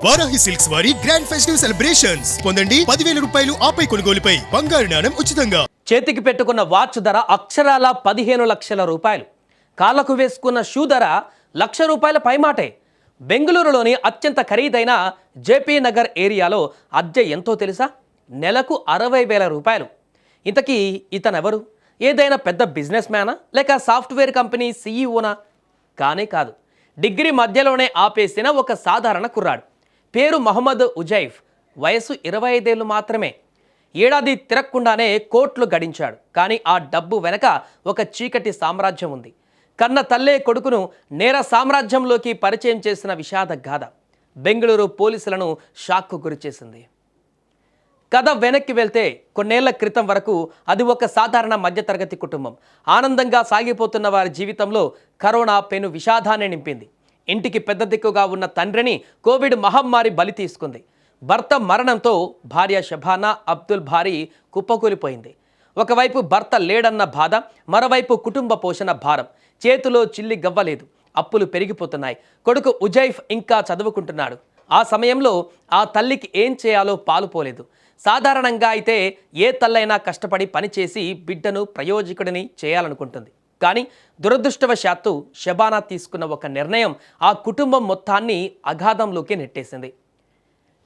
Varahi silks వారి grand festive celebrations పొందండి 10,000 రూపాయలు ఆపై కొనుగోలుపై బంగారు నాణెం ఉచితంగా. చేతికి పెట్టుకున్న వాచ్ ధర అక్షరాల 15 లక్షల రూపాయలు. కాళ్ళకు వేసుకున్న షూ ధర ₹1,00,000 పైమాటే. బెంగళూరులోని అత్యంత ఖరీదైన జేపీ నగర్ ఏరియాలో అద్దె ఎంతో తెలుసా? నెలకు 60,000 రూపాయలు. ఇంతకీ ఇతనెవరు? ఏదైనా పెద్ద బిజినెస్ మ్యానా లేక సాఫ్ట్వేర్ కంపెనీ సీఈఓనా? కానే కాదు. డిగ్రీ మధ్యలోనే ఆపేసిన ఒక సాధారణ కుర్రాడు. పేరు మహమ్మద్ ఉజైఫ్. వయసు 25 ఏళ్ళు మాత్రమే. ఏడాది తిరగకుండానే కోట్లు గడించాడు. కానీ ఆ డబ్బు వెనక ఒక చీకటి సామ్రాజ్యం ఉంది. కన్న తల్లే కొడుకును నేర సామ్రాజ్యంలోకి పరిచయం చేసిన విషాద గాథ బెంగళూరు పోలీసులను షాక్కు గురిచేసింది. కథ వెనక్కి వెళ్తే కొన్నేళ్ల క్రితం వరకు అది ఒక సాధారణ మధ్యతరగతి కుటుంబం. ఆనందంగా సాగిపోతున్న వారి జీవితంలో కరోనా పెను విషాదాన్ని నింపింది. ఇంటికి పెద్ద దిక్కుగా ఉన్న తండ్రిని కోవిడ్ మహమ్మారి బలి తీసుకుంది. భర్త మరణంతో భార్య షబానా అబ్దుల్ భారీ కుప్పకూలిపోయింది. ఒకవైపు భర్త లేడన్న బాధ, మరోవైపు కుటుంబ పోషణ భారం. చేతిలో చిల్లి గవ్వలేదు. అప్పులు పెరిగిపోతున్నాయి. కొడుకు ఉజైఫ్ ఇంకా చదువుకుంటున్నాడు. ఆ సమయంలో ఆ తల్లికి ఏం చేయాలో పాలుపోలేదు. సాధారణంగా అయితే ఏ తల్లైనా కష్టపడి పనిచేసి బిడ్డను ప్రయోజకుడిని చేయాలనుకుంటుంది. కానీ దురదృష్టవశాత్తు షబానా తీసుకున్న ఒక నిర్ణయం ఆ కుటుంబం మొత్తాన్ని అగాధంలోకి నెట్టేసింది.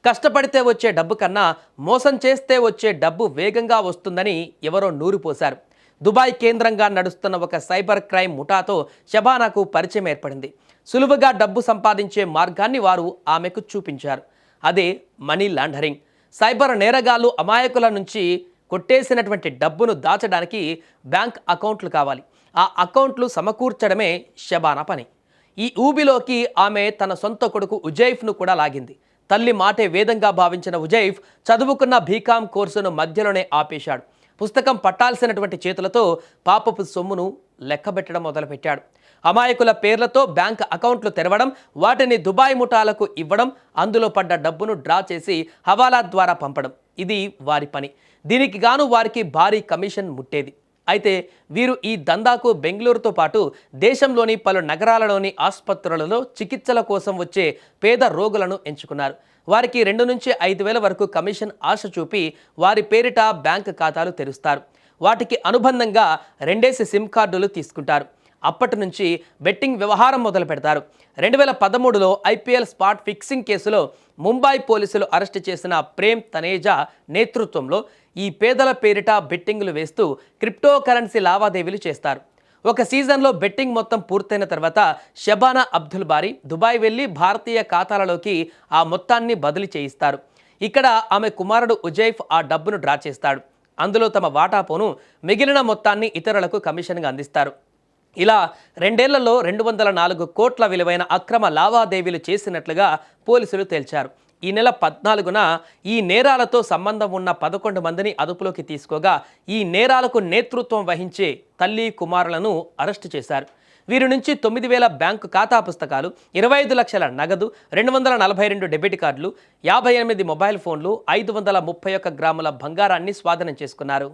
కష్టపడితే వచ్చే డబ్బు కన్నా మోసం చేస్తే వచ్చే డబ్బు వేగంగా వస్తుందని ఎవరో నూరిపోశారు. దుబాయ్ కేంద్రంగా నడుస్తున్న ఒక సైబర్ క్రైమ్ ముఠాతో షబానాకు పరిచయం ఏర్పడింది. సులువుగా డబ్బు సంపాదించే మార్గాన్ని వారు ఆమెకు చూపించారు. అదే మనీ లాండరింగ్. సైబర్ నేరగాళ్లు అమాయకుల నుంచి కొట్టేసినటువంటి డబ్బును దాచడానికి బ్యాంక్ అకౌంట్లు కావాలి. ఆ అకౌంట్లు సమకూర్చడమే షబానా పని. ఈ ఊబిలోకి ఆమె తన సొంత కొడుకు ఉజైఫ్ను కూడా లాగింది. తల్లి మాటే వేదంగా భావించిన ఉజైఫ్ చదువుకున్న బీకాం కోర్సును మధ్యలోనే ఆపేశాడు. పుస్తకం పట్టాల్సినటువంటి చేతులతో పాపపు సొమ్మును లెక్కబెట్టడం మొదలుపెట్టాడు. అమాయకుల పేర్లతో బ్యాంక్ అకౌంట్లు తెరవడం, వాటిని దుబాయ్ ముఠాలకు ఇవ్వడం, అందులో పడ్డ డబ్బును డ్రా చేసి హవాలా ద్వారా పంపడం ఇది వారి పని. దీనికి గాను వారికి భారీ కమిషన్ ముట్టేది. అయితే వీరు ఈ దందాకు బెంగళూరుతో పాటు దేశంలోని పలు నగరాలలోని ఆసుపత్రులలో చికిత్సల కోసం వచ్చే పేద రోగులను ఎంచుకున్నారు. వారికి 2 నుంచి 5,000 వరకు కమిషన్ ఆశ చూపి వారి పేరిట బ్యాంక్ ఖాతాలు తెరుస్తారు. వాటికి అనుబంధంగా 2 సిమ్ కార్డులు తీసుకుంటారు. అప్పటి నుంచి బెట్టింగ్ వ్యవహారం మొదలు పెడతారు. 2013లో ఐపీఎల్ స్పాట్ ఫిక్సింగ్ కేసులో ముంబై పోలీసులు అరెస్టు చేసిన ప్రేమ్ తనేజా నేతృత్వంలో ఈ పేదల పేరిట బెట్టింగ్లు వేస్తూ క్రిప్టో కరెన్సీ లావాదేవీలు చేస్తారు. ఒక సీజన్లో బెట్టింగ్ మొత్తం పూర్తయిన తర్వాత షబానా అబ్దుల్ బారీ దుబాయ్ వెళ్లి భారతీయ ఖాతాలలోకి ఆ మొత్తాన్ని బదిలీ చేయిస్తారు. ఇక్కడ ఆమె కుమారుడు ఉజైఫ్ ఆ డబ్బును డ్రా చేస్తాడు. అందులో తమ వాటా పోను మిగిలిన మొత్తాన్ని ఇతరులకు కమిషన్గా అందిస్తారు. ఇలా 2 ఏళ్లలో 204 కోట్ల విలువైన అక్రమ లావాదేవీలు చేసినట్లుగా పోలీసులు తేల్చారు. ఈ నెల 14న ఈ నేరాలతో సంబంధం ఉన్న 11 మందిని అదుపులోకి తీసుకోగా ఈ నేరాలకు నేతృత్వం వహించే తల్లి కుమారులను అరెస్టు చేశారు. వీరి నుంచి 9,000 బ్యాంకు ఖాతా పుస్తకాలు, 25 లక్షల నగదు, 242 డెబిట్ కార్డులు, 58 మొబైల్ ఫోన్లు, 531 గ్రాముల బంగారాన్ని స్వాధీనం చేసుకున్నారు.